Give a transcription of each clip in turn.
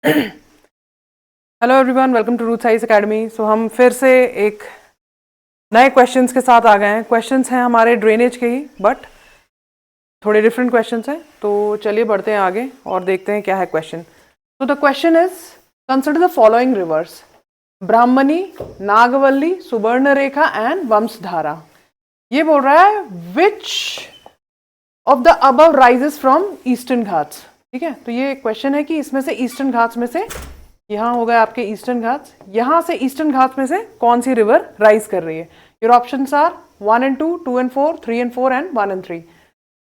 Hello everyone, welcome to Ruth science academy. So हम फिर से एक नए क्वेश्चंस के साथ आ गए हैं। क्वेश्चंस हैं हमारे ड्रेनेज के ही, बट थोड़े डिफरेंट क्वेश्चंस हैं। तो चलिए बढ़ते हैं आगे और देखते हैं क्या है क्वेश्चन। तो the question is, consider the following rivers: Brahmani, Nagavalli, Subarnarekha and Vamsadhara. ये बोल रहा है which of the above rises from eastern Ghats. ठीक है, तो ये क्वेश्चन है कि इसमें से ईस्टर्न घाट्स में से, यहाँ हो गए आपके ईस्टर्न घाट्स, यहाँ से ईस्टर्न घाट्स में से कौन सी रिवर राइज कर रही है। Your options are 1 and 2, 2 and 4, 3 and 4 and 1 and 3।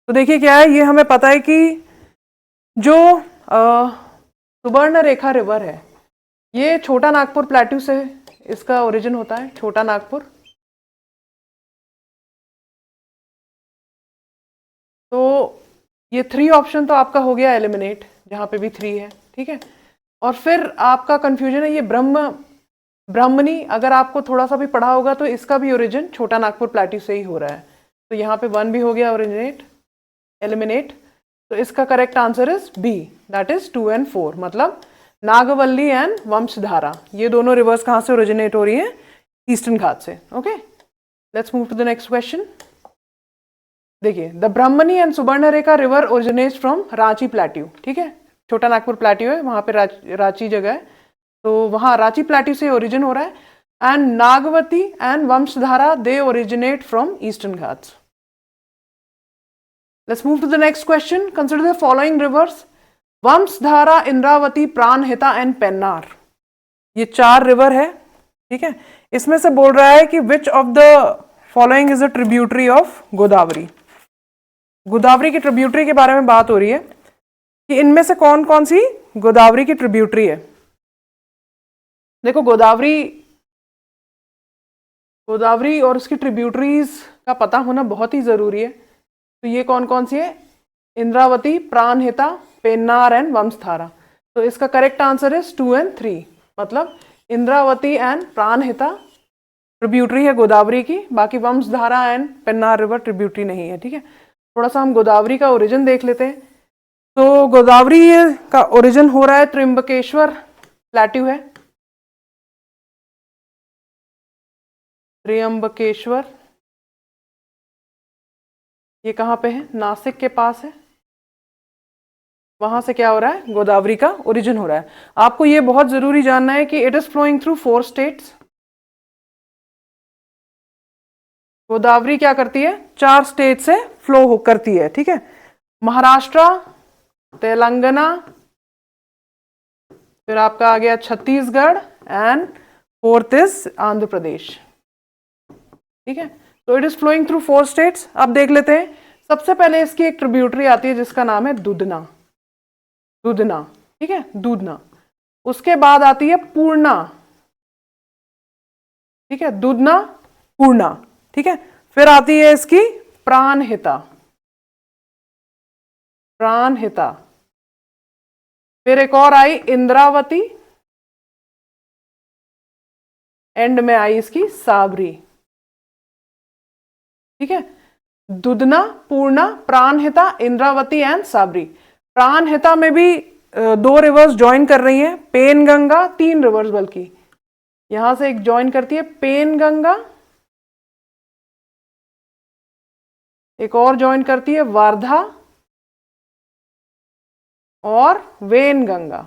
तो देखिए क्या है, ये हमें पता है कि जो सुवर्ण रेखा रिवर है, ये छोटा नागपुर प्लेट्यू से इसका ओरिजिन होता है। छोटा नागपुर, तो ये 3 ऑप्शन तो आपका हो गया एलिमिनेट, जहां पे भी 3 है। ठीक है, और फिर आपका कंफ्यूजन है ये ब्राह्मणी। अगर आपको थोड़ा सा भी पढ़ा होगा तो इसका भी ओरिजिन छोटा नागपुर प्लेट्यू से ही हो रहा है। तो यहाँ पे 1 भी हो गया एलिमिनेट। तो इसका correct answer is B, that is 2 and 4। मतलब नागवल्ली एंड वंशधारा, ये दोनों रिवर्स कहाँ से ओरिजिनेट हो रही है? ईस्टर्न घाट से। Okay, let's move to the next question. देखिए, the Brahmani and Subarnarekha river originates from Ranchi plateau. ठीक है, छोटा नागपुर प्लेट्यू है, वहां पे रांची जगह है, तो वहां रांची प्लेट्यू से ओरिजिन हो रहा है। And Nagavali and Vamsadhara, they originate from eastern Ghats. Let's move to the next question. Consider the following rivers: Vamsadhara, Indravati, Pranhita and Pennar. ये 4 रिवर है। ठीक है, इसमें से बोल रहा है कि विच of the following is a tributary of Godavari. Godavari की ट्रिब्यूटरी के बारे में बात हो रही है कि इनमें से कौन कौन सी गोदावरी की ट्रिब्यूटरी है। देखो, गोदावरी और उसकी ट्रिब्यूटरीज का पता होना बहुत ही जरूरी है। तो ये कौन कौन सी है? इंद्रावती, प्राणहिता, पेन्नार एंड वंशधारा। तो इसका करेक्ट आंसर इज 2 and 3। मतलब इंद्रावती एंड प्राणहिता ट्रिब्यूटरी है गोदावरी की, बाकी Vamsadhara and Pennar river tributary नहीं है। ठीक है, थोड़ा सा हम गोदावरी का ओरिजिन देख लेते हैं। तो गोदावरी का ओरिजिन हो रहा है त्र्यंबकेश्वर प्लेट्यू है। त्र्यंबकेश्वर, ये कहाँ पे है? नासिक के पास है। वहां से क्या हो रहा है? गोदावरी का ओरिजिन हो रहा है। आपको ये बहुत जरूरी जानना है कि it is flowing through 4 states. Godavari क्या करती है? 4 स्टेट से फ्लो करती है। ठीक है, महाराष्ट्र, तेलंगाना, फिर आपका आ गया Chhattisgarh and 4th is Andhra Pradesh. ठीक है, तो it is flowing through 4 states. अब देख लेते हैं, सबसे पहले इसकी एक ट्रिब्यूटरी आती है जिसका नाम है दूधना। ठीक है, दूधना। उसके बाद आती है पूर्णा। ठीक है, दूधना, पूर्णा। ठीक है, फिर आती है इसकी प्राणहिता। फिर एक और आई इंद्रावती, एंड में आई इसकी साबरी। ठीक है, दूधना, पूर्णा, प्राणहिता, इंद्रावती एंड साबरी। प्राणहिता में भी 2 रिवर्स ज्वाइन कर रही हैं, पेनगंगा, 3 रिवर्स बल्कि। यहां से एक ज्वाइन करती है पेनगंगा, एक और ज्वाइन करती है वार्धा और वेनगंगा।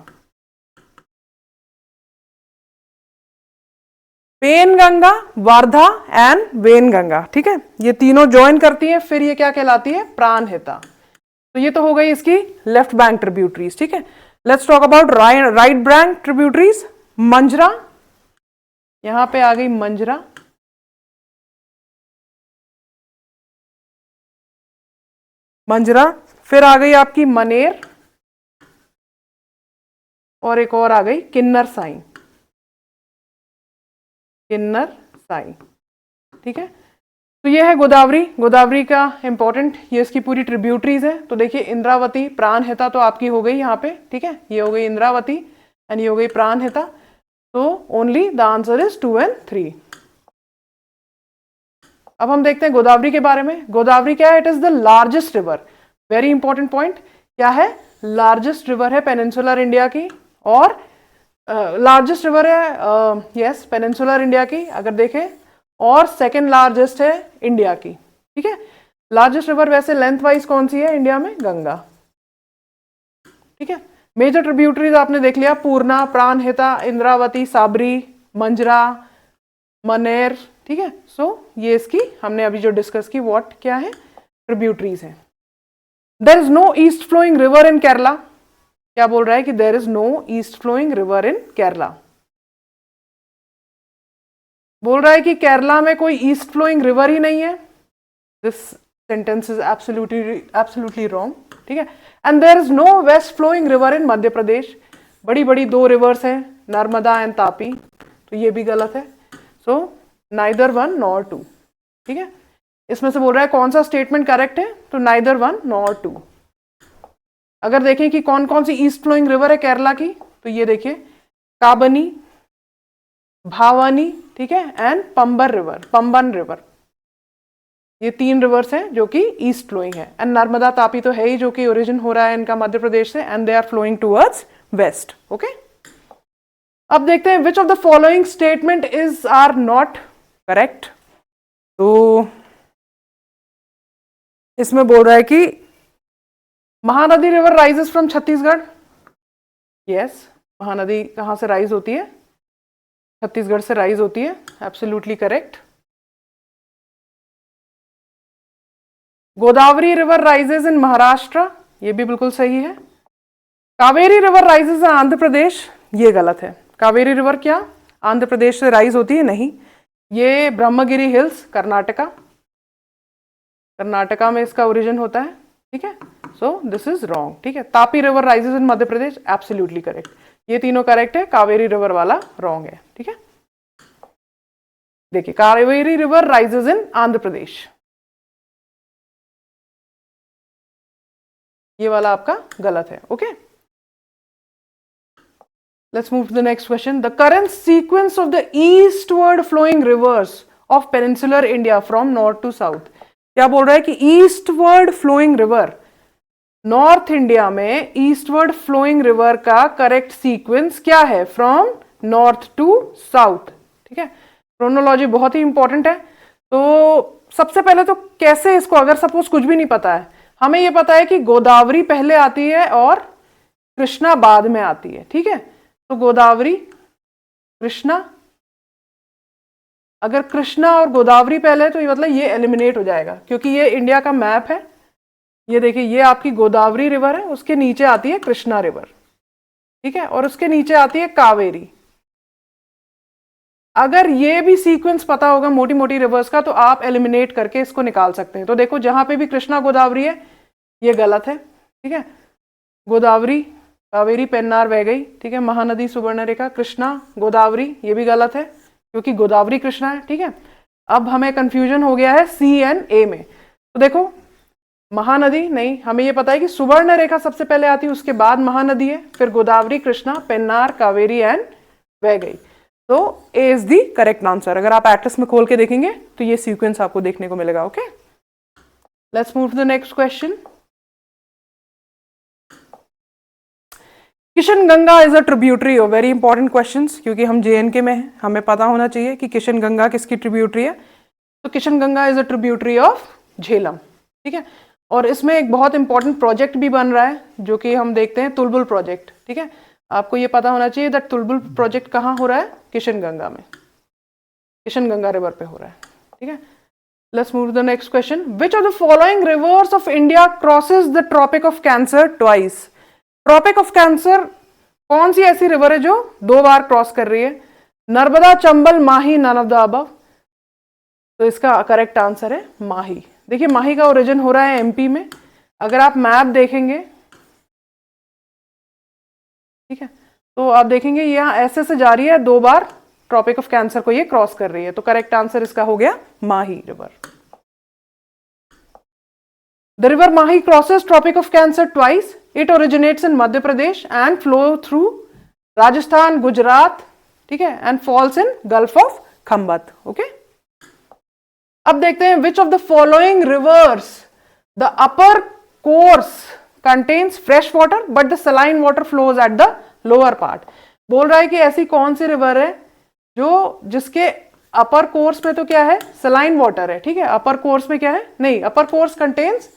पेनगंगा, वार्धा एंड वेनगंगा। ठीक है, ये तीनों ज्वाइन करती है, फिर ये क्या कहलाती है? प्राणहिता। तो ये तो हो गई इसकी लेफ्ट बैंक ट्रिब्यूटरीज। ठीक है, let's talk about right bank tributaries. Manjra, यहां पे आ गई मंजरा। फिर आ गई आपकी मनेर, और एक और आ गई किन्नर साई। ठीक है, तो ये है गोदावरी का इंपॉर्टेंट, ये इसकी पूरी ट्रिब्यूटरीज है। तो देखिए, इंद्रावती, प्राणहिता तो आपकी हो गई यहाँ पे। ठीक है, ये हो गई इंद्रावती एंड ये हो गई प्राणहिता। तो only the answer is 2 and 3। अब हम देखते हैं गोदावरी के बारे में। गोदावरी क्या है? It is the largest river. Very important point, क्या है? लार्जेस्ट रिवर है पेनिनसुलर इंडिया की। और लार्जेस्ट रिवर है यस पेनिनसुलर इंडिया की अगर देखें, और सेकेंड लार्जेस्ट है इंडिया की, ठीक है। लार्जेस्ट रिवर वैसे लेंथ वाइज कौन सी है इंडिया में? गंगा, ठीक है। मेजर ट्रिब्यूटरीज आपने देख लिया, पूर्णा, प्राणहिता, इंद्रावती, साबरी, मंजरा, मनेर, ठीक है। सो ये इसकी हमने अभी जो डिस्कस की व्हाट क्या है, ट्रिब्यूटरीज है। There is no east flowing river in Kerala, क्या बोल रहा है कि there is no east flowing river in Kerala, बोल रहा है कि केरला में कोई ईस्ट फ्लोइंग रिवर ही नहीं है। This sentence is absolutely wrong, ठीक है। And there is no west flowing river in Madhya Pradesh, बड़ी बड़ी दो रिवर्स हैं नर्मदा एंड तापी, तो ये भी गलत है। So neither one nor two, ठीक है। इसमें से बोल रहा है कौन सा स्टेटमेंट करेक्ट है, तो नाइदर वन नॉर टू। अगर देखें कि कौन कौन सी ईस्ट फ्लोइंग रिवर है केरला की, तो ये देखिए काबनी, भावानी, ठीक है, एंड पंबन रिवर, ये तीन रिवर्स हैं जो कि ईस्ट फ्लोइंग है। एंड नर्मदा तापी तो है ही जो कि ओरिजिन हो रहा है इनका मध्य प्रदेश से, and they are flowing towards west, okay. अब देखते हैं which of the following statement is are not correct. तो इसमें बोल रहा है कि Mahanadi river rises from Chhattisgarh, yes, Mahanadi कहां से राइज होती है? छत्तीसगढ़ से राइज होती है, absolutely correct. Godavari river rises in Maharashtra, ये भी बिल्कुल सही है। Kaveri river rises in Andhra Pradesh, ये गलत है। कावेरी रिवर क्या आंध्र प्रदेश से राइज होती है? नहीं, ये ब्रह्मगिरी हिल्स कर्नाटका में इसका ओरिजिन होता है, ठीक है। सो दिस इज रॉन्ग, ठीक है। तापी रिवर राइजेस इन मध्य प्रदेश, एब्सोल्युटली करेक्ट, ये तीनों करेक्ट है, कावेरी रिवर वाला रॉन्ग है, ठीक है। देखिए Kaveri river rises in Andhra Pradesh, ये वाला आपका गलत है, okay. Let's move to the next question. The current sequence of the eastward flowing rivers of peninsular India from north to south. क्या बोल रहा है कि eastward flowing river, north India में ईस्टवर्ड फ्लोइंग रिवर का करेक्ट सीक्वेंस क्या है? From north to south, ठीक है। क्रोनोलॉजी बहुत ही इंपॉर्टेंट है। तो सबसे पहले तो कैसे इसको, अगर सपोज कुछ भी नहीं पता है, हमें यह पता है कि गोदावरी पहले आती है और कृष्णा बाद में आती है, ठीक है। तो गोदावरी, कृष्णा, अगर कृष्णा और गोदावरी पहले तो ये मतलब ये एलिमिनेट हो जाएगा, क्योंकि ये इंडिया का मैप है। ये देखिए ये आपकी गोदावरी रिवर है, उसके नीचे आती है कृष्णा रिवर, ठीक है, और उसके नीचे आती है कावेरी। अगर ये भी सीक्वेंस पता होगा मोटी मोटी रिवर्स का, तो आप एलिमिनेट करके इसको निकाल सकते हैं। तो देखो जहां पे भी कृष्णा गोदावरी है ये गलत है, ठीक है। गोदावरी, कावेरी, पेन्नार बह गई, ठीक है। महानदी, सुवर्णरेखा, कृष्णा, गोदावरी, ये भी गलत है क्योंकि गोदावरी कृष्णा है, ठीक है। अब हमें कंफ्यूजन हो गया है सी एंड ए में। तो देखो महानदी नहीं, हमें ये पता है कि सुवर्णरेखा सबसे पहले आती है, उसके बाद महानदी है, फिर गोदावरी, कृष्णा, पेन्नार, कावेरी एंड बह गई। तो ए इज दी करेक्ट आंसर। अगर आप एटलस में खोल के देखेंगे तो ये सीक्वेंस आपको देखने को मिलेगा, okay. Let's move to the next question. Kishan Ganga is a tributary of, very important questions, क्योंकि हम जेएनके में हैं, हमें पता होना चाहिए कि किशन गंगा किसकी ट्रिब्यूटरी है। तो Kishan Ganga is a tributary of Jhelum, ठीक है। और इसमें एक बहुत इंपॉर्टेंट प्रोजेक्ट भी बन रहा है जो कि हम देखते हैं तुलबुल प्रोजेक्ट, ठीक है। आपको ये पता होना चाहिए दैट तुलबुल प्रोजेक्ट कहाँ हो रहा है? किशन गंगा में, किशन गंगा रिवर पे हो रहा है, ठीक है। Let's move to the next question. Which of the following rivers of India crosses the tropic of cancer twice? Tropic of cancer कौन सी ऐसी रिवर है जो 2 बार क्रॉस कर रही है? नर्मदा, चंबल, माही, नन ऑफ द अबव। तो इसका करेक्ट आंसर है माही। देखिए माही का ओरिजिन हो रहा है एमपी में, अगर आप मैप देखेंगे, ठीक है, तो आप देखेंगे यहाँ ऐसे से जा रही है, 2 बार ट्रॉपिक ऑफ कैंसर को ये क्रॉस कर रही है। तो करेक्ट आंसर इसका हो गया Mahi river. The river Mahi crosses Tropic of cancer twice. It originates in Madhya Pradesh and flow through Rajasthan, Gujarat, ठीक है, and falls in Gulf of Khambhat, okay. अब देखते हैं which of the following rivers the upper course contains fresh water but the saline water flows at the lower part. बोल रहा है कि ऐसी कौन सी रिवर है जो जिसके अपर कोर्स में तो क्या है, सलाइन वाटर है, ठीक है, अपर कोर्स में क्या है, नहीं, अपर कोर्स कंटेन्स,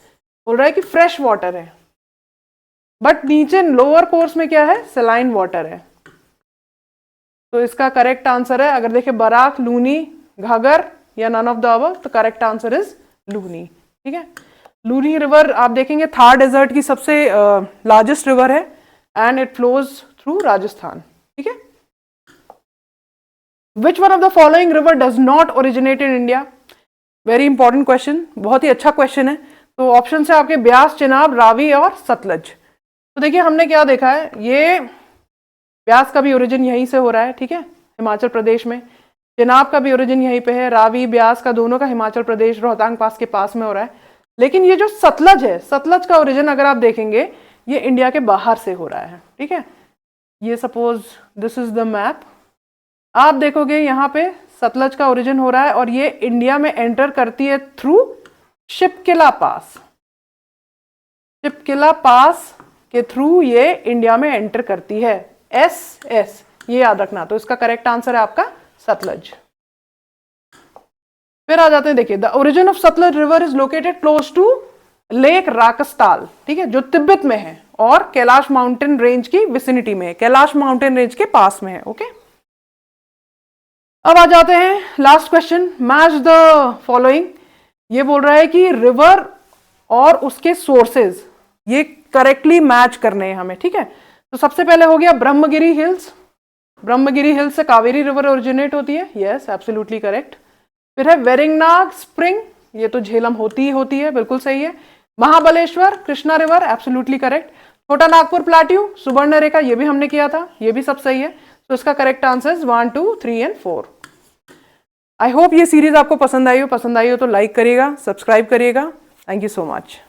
बोल रहा है कि फ्रेश वाटर है, बट नीचे लोअर कोर्स में क्या है, सलाइन वाटर है। तो इसका करेक्ट आंसर है, अगर देखें बराक, लूनी, घाघर या नन ऑफ द अबव, तो करेक्ट आंसर इज लूनी, ठीक है। लूनी रिवर आप देखेंगे थार डेजर्ट की सबसे लार्जेस्ट रिवर है and it flows through Rajasthan, ठीक है। Which one of the following river does not originate in India? Very important question, बहुत ही अच्छा क्वेश्चन है। तो ऑप्शन है आपके ब्यास, चिनाब, रावी और सतलज। तो देखिए हमने क्या देखा है, ये ब्यास का भी ओरिजिन यहीं से हो रहा है, ठीक है, हिमाचल प्रदेश में। चिनाब का भी ओरिजिन यहीं पे है, रावी ब्यास का दोनों का हिमाचल प्रदेश रोहतांग पास के पास में हो रहा है। लेकिन ये जो सतलज है, सतलज का ओरिजिन अगर आप देखेंगे ये इंडिया के बाहर से हो रहा है, ठीक है। ये suppose this is the map, आप देखोगे यहाँ पे सतलज का ओरिजिन हो रहा है और ये इंडिया में एंटर करती है थ्रू शिपकिला पास। शिपकिला पास के थ्रू ये इंडिया में एंटर करती है, SS, ये याद रखना। तो इसका करेक्ट आंसर है आपका सतलज। फिर आ जाते हैं, देखिए the origin of Sutlej river is located close to lake Rakshastal, ठीक है, जो तिब्बत में है और कैलाश माउंटेन रेंज की विसिनिटी में है, कैलाश माउंटेन रेंज के पास में है, ओके। अब आ जाते हैं last question, match the following. ये बोल रहा है कि रिवर और उसके सोर्सेज ये करेक्टली मैच करने हैं हमें, ठीक है। तो सबसे पहले हो गया ब्रह्मगिरी हिल्स, ब्रह्मगिरी हिल्स से कावेरी रिवर ओरिजिनेट होती है, यस एब्सोल्युटली करेक्ट। फिर है वेरिंगनाग स्प्रिंग, ये तो झेलम होती है, बिल्कुल सही है। Mahabaleshwar Krishna river, absolutely correct. छोटा नागपुर प्लाट्यू, सुवर्णरेखा, ये भी हमने किया था, ये भी सब सही है। तो इसका correct answer 1, 2, 3 and 4। I hope ये सीरीज आपको पसंद आई हो तो लाइक करिएगा, सब्सक्राइब करिएगा। Thank you so much.